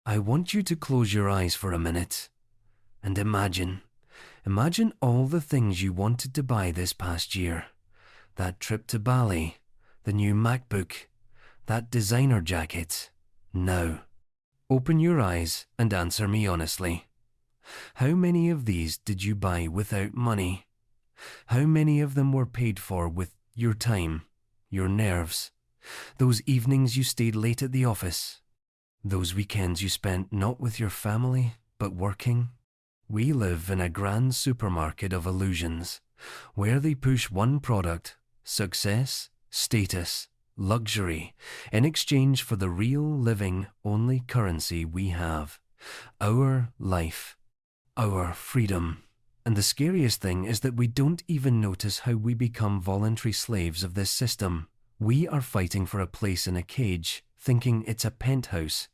I want you to close your eyes for a minute and imagine all the things you wanted to buy this past year. That trip to Bali, the new MacBook, that designer jacket. Now, open your eyes and answer me honestly. How many of these did you buy without money? How many of them were paid for with your time, your nerves, those evenings you stayed late at the office, those weekends you spent not with your family, but working? We live in a grand supermarket of illusions, where they push one product, success, status, luxury, in exchange for the real living only currency we have, our life, our freedom. And the scariest thing is that we don't even notice how we become voluntary slaves of this system. We are fighting for a place in a cage, thinking it's a penthouse.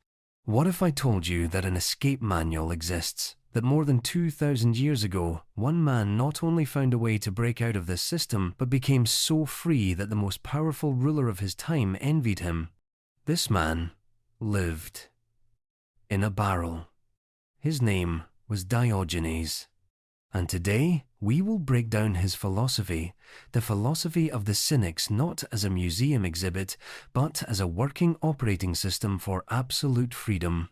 What if I told you that an escape manual exists? That more than 2,000 years ago, one man not only found a way to break out of this system, but became so free that the most powerful ruler of his time envied him. This man lived in a barrel. His name was Diogenes. And today, we will break down his philosophy, the philosophy of the Cynics, not as a museum exhibit, but as a working operating system for absolute freedom.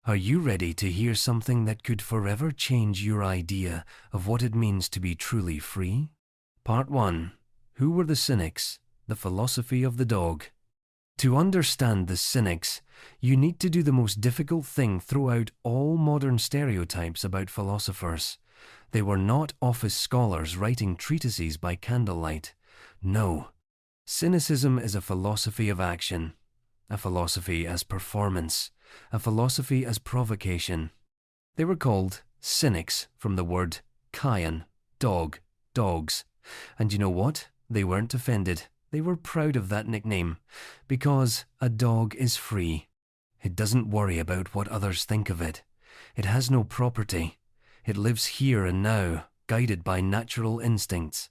Are you ready to hear something that could forever change your idea of what it means to be truly free? Part 1. Who were the Cynics? The philosophy of the dog. To understand the Cynics, you need to do the most difficult thing throughout all modern stereotypes about philosophers. They were not office scholars writing treatises by candlelight. No. Cynicism is a philosophy of action, a philosophy as performance, a philosophy as provocation. They were called cynics from the word cyan, dog, dogs. And you know what? They weren't offended. They were proud of that nickname, because a dog is free. It doesn't worry about what others think of it. It has no property. It lives here and now, guided by natural instincts.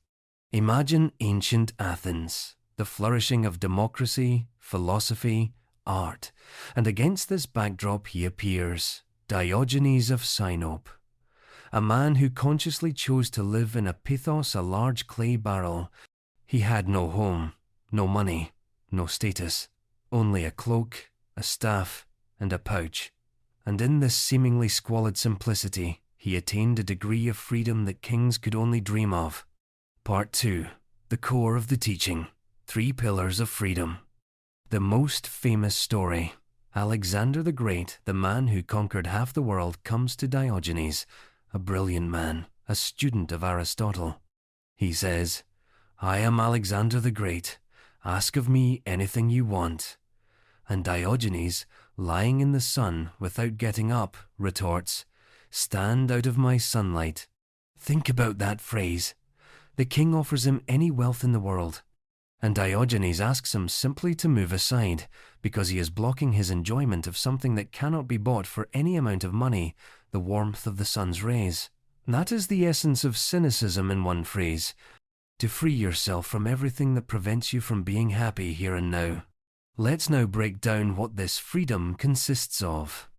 Imagine ancient Athens, the flourishing of democracy, philosophy, art, and against this backdrop he appears, Diogenes of Cynic, a man who consciously chose to live in a pithos, a large clay barrel. He had no home, no money, no status, only a cloak, a staff, and a pouch. And in this seemingly squalid simplicity, he attained a degree of freedom that kings could only dream of. Part 2. The core of the teaching. 3 pillars of freedom. The most famous story. Alexander the Great, the man who conquered half the world, comes to Diogenes, a brilliant man, a student of Aristotle. He says, "I am Alexander the Great. Ask of me anything you want." And Diogenes, lying in the sun without getting up, retorts, "Stand out of my sunlight." Think about that phrase. The king offers him any wealth in the world, and Diogenes asks him simply to move aside, because he is blocking his enjoyment of something that cannot be bought for any amount of money, the warmth of the sun's rays. That is the essence of cynicism in one phrase, to free yourself from everything that prevents you from being happy here and now. Let's now break down what this freedom consists of.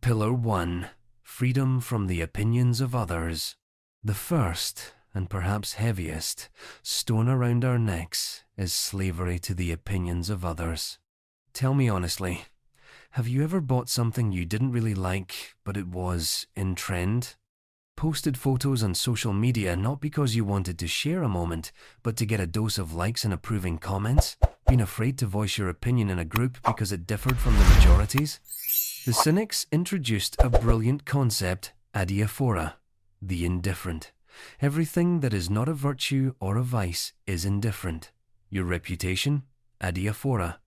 Pillar 1. Freedom from the opinions of others. The first, and perhaps heaviest, stone around our necks is slavery to the opinions of others. Tell me honestly, have you ever bought something you didn't really like, but it was in trend? Posted photos on social media not because you wanted to share a moment, but to get a dose of likes and approving comments? Been afraid to voice your opinion in a group because it differed from the majorities? The Cynics introduced a brilliant concept, adiaphora, the indifferent. Everything that is not a virtue or a vice is indifferent. Your reputation, adiaphora.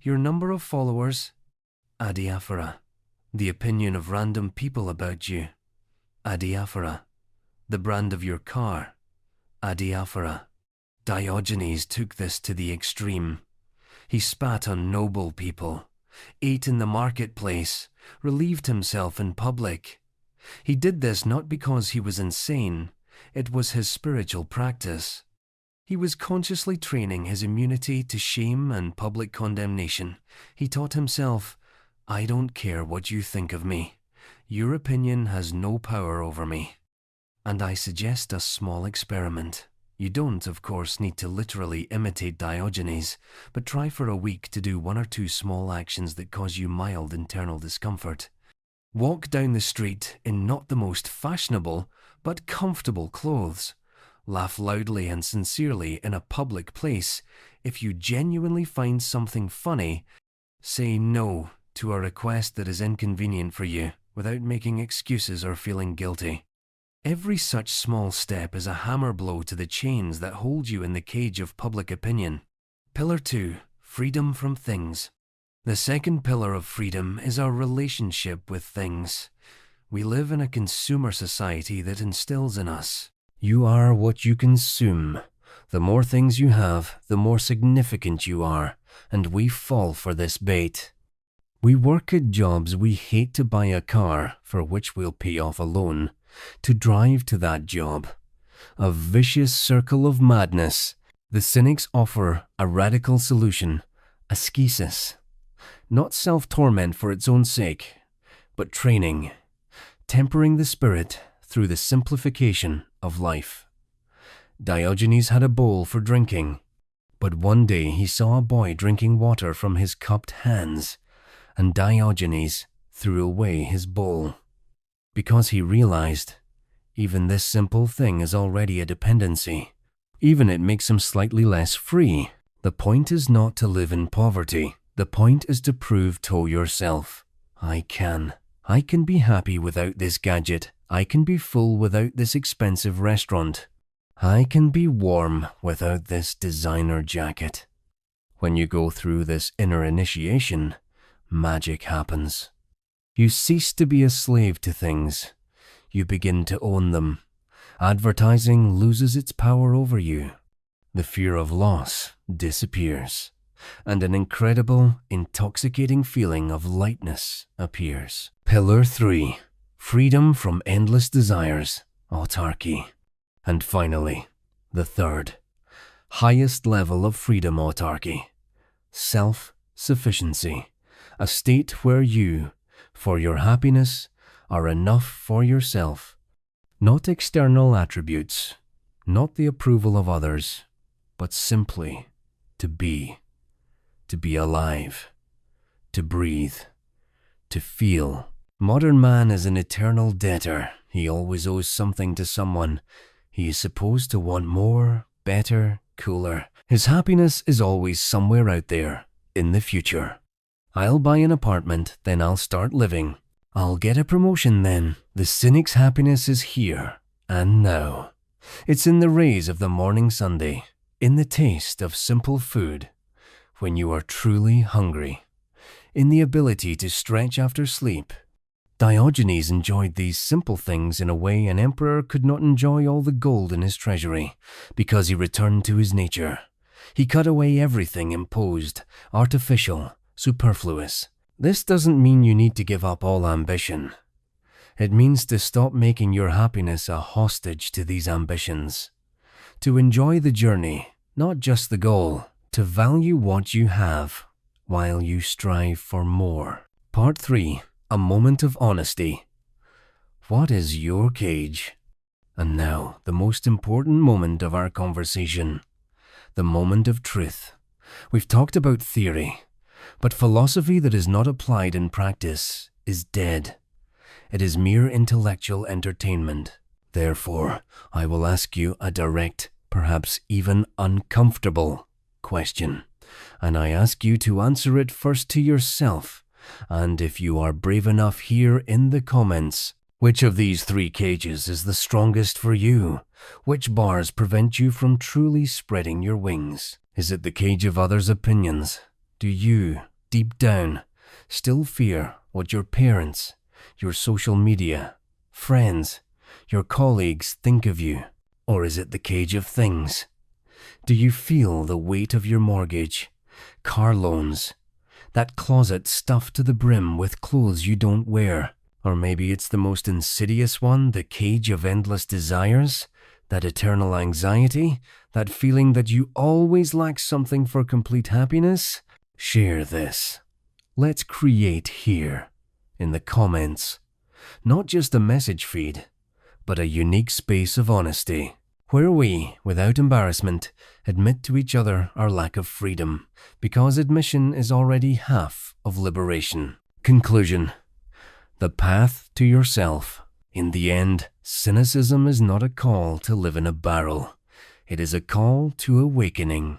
Your number of followers, adiaphora. The opinion of random people about you, adiaphora. The brand of your car, adiaphora. Diogenes took this to the extreme. He spat on noble people, ate in the marketplace, relieved himself in public. He did this not because he was insane. It was his spiritual practice. He was consciously training his immunity to shame and public condemnation. He taught himself, I don't care what you think of me. Your opinion has no power over me. And I suggest a small experiment. You don't, of course, need to literally imitate Diogenes, but try for a week to do 1 or 2 small actions that cause you mild internal discomfort. Walk down the street in not the most fashionable, but comfortable clothes. Laugh loudly and sincerely in a public place. If you genuinely find something funny, say no to a request that is inconvenient for you without making excuses or feeling guilty. Every such small step is a hammer blow to the chains that hold you in the cage of public opinion. Pillar 2. Freedom from things. The second pillar of freedom is our relationship with things. We live in a consumer society that instills in us, you are what you consume. The more things you have, the more significant you are, and we fall for this bait. We work at jobs we hate to buy a car, for which we'll pay off a loan, to drive to that job. A vicious circle of madness. The cynics offer a radical solution, asceticism. Not self-torment for its own sake, but training, tempering the spirit through the simplification of life. Diogenes had a bowl for drinking, but one day he saw a boy drinking water from his cupped hands, and Diogenes threw away his bowl. Because he realized, even this simple thing is already a dependency. Even it makes him slightly less free. The point is not to live in poverty. The point is to prove to yourself, I can be happy without this gadget. I can be full without this expensive restaurant. I can be warm without this designer jacket. When you go through this inner initiation, magic happens. You cease to be a slave to things. You begin to own them. Advertising loses its power over you. The fear of loss disappears, and an incredible, intoxicating feeling of lightness appears. Pillar 3. Freedom from endless desires, autarky. And finally, the third, highest level of freedom autarky, self-sufficiency, a state where you, for your happiness, are enough for yourself. Not external attributes, not the approval of others, but simply to be alive, to breathe, to feel. Modern man is an eternal debtor. He always owes something to someone. He is supposed to want more, better, cooler. His happiness is always somewhere out there, in the future. I'll buy an apartment, then I'll start living. I'll get a promotion then. The cynic's happiness is here and now. It's in the rays of the morning Sunday, in the taste of simple food, when you are truly hungry, in the ability to stretch after sleep. Diogenes enjoyed these simple things in a way an emperor could not enjoy all the gold in his treasury, because he returned to his nature. He cut away everything imposed, artificial, superfluous. This doesn't mean you need to give up all ambition. It means to stop making your happiness a hostage to these ambitions. To enjoy the journey, not just the goal. To value what you have, while you strive for more. Part 3. A moment of honesty. What is your cage? And now, the most important moment of our conversation. The moment of truth. We've talked about theory, but philosophy that is not applied in practice is dead. It is mere intellectual entertainment. Therefore, I will ask you a direct, perhaps even uncomfortable question, and I ask you to answer it first to yourself, and if you are brave enough, here in the comments. Which of these 3 cages is the strongest for you? Which bars prevent you from truly spreading your wings? Is it the cage of others' opinions? Do you, deep down, still fear what your parents, your social media, friends, your colleagues think of you? Or is it the cage of things? Do you feel the weight of your mortgage, car loans, that closet stuffed to the brim with clothes you don't wear? Or maybe it's the most insidious one, the cage of endless desires, that eternal anxiety, that feeling that you always lack something for complete happiness? Share this. let's create here, in the comments. Not just a message feed, but a unique space of honesty, where we, without embarrassment, admit to each other our lack of freedom, because admission is already half of liberation. Conclusion. The path to yourself. In the end, cynicism is not a call to live in a barrel. It is a call to awakening,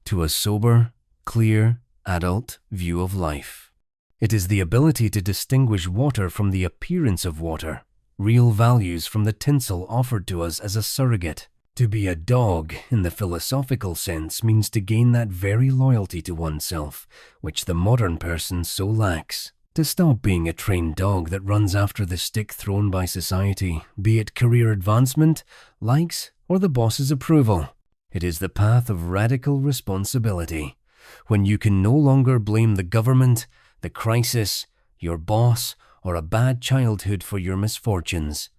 to a sober, clear, adult view of life. It is the ability to distinguish water from the appearance of water, real values from the tinsel offered to us as a surrogate. To be a dog in the philosophical sense means to gain that very loyalty to oneself, which the modern person so lacks. To stop being a trained dog that runs after the stick thrown by society, be it career advancement, likes, or the boss's approval. It is the path of radical responsibility, when you can no longer blame the government, the crisis, your boss, or a bad childhood for your misfortunes,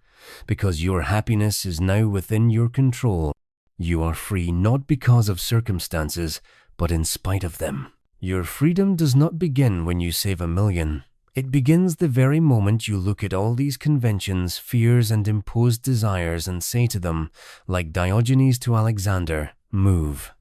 because your happiness is now within your control. You are free not because of circumstances, but in spite of them. Your freedom does not begin when you save $1 million. It begins the very moment you look at all these conventions, fears, and imposed desires and say to them, like Diogenes to Alexander, move.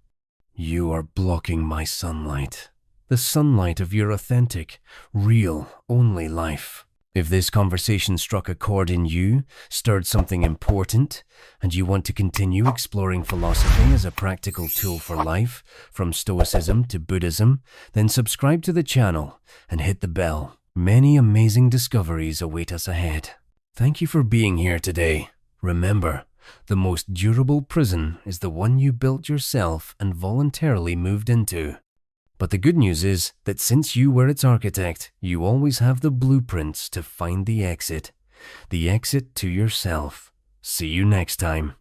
You are blocking my sunlight, the sunlight of your authentic, real, only life. If this conversation struck a chord in you, stirred something important, and you want to continue exploring philosophy as a practical tool for life, from stoicism to Buddhism, then subscribe to the channel and hit the bell. Many amazing discoveries await us ahead. Thank you for being here today. Remember, the most durable prison is the one you built yourself and voluntarily moved into. But the good news is that since you were its architect, you always have the blueprints to find the exit to yourself. See you next time.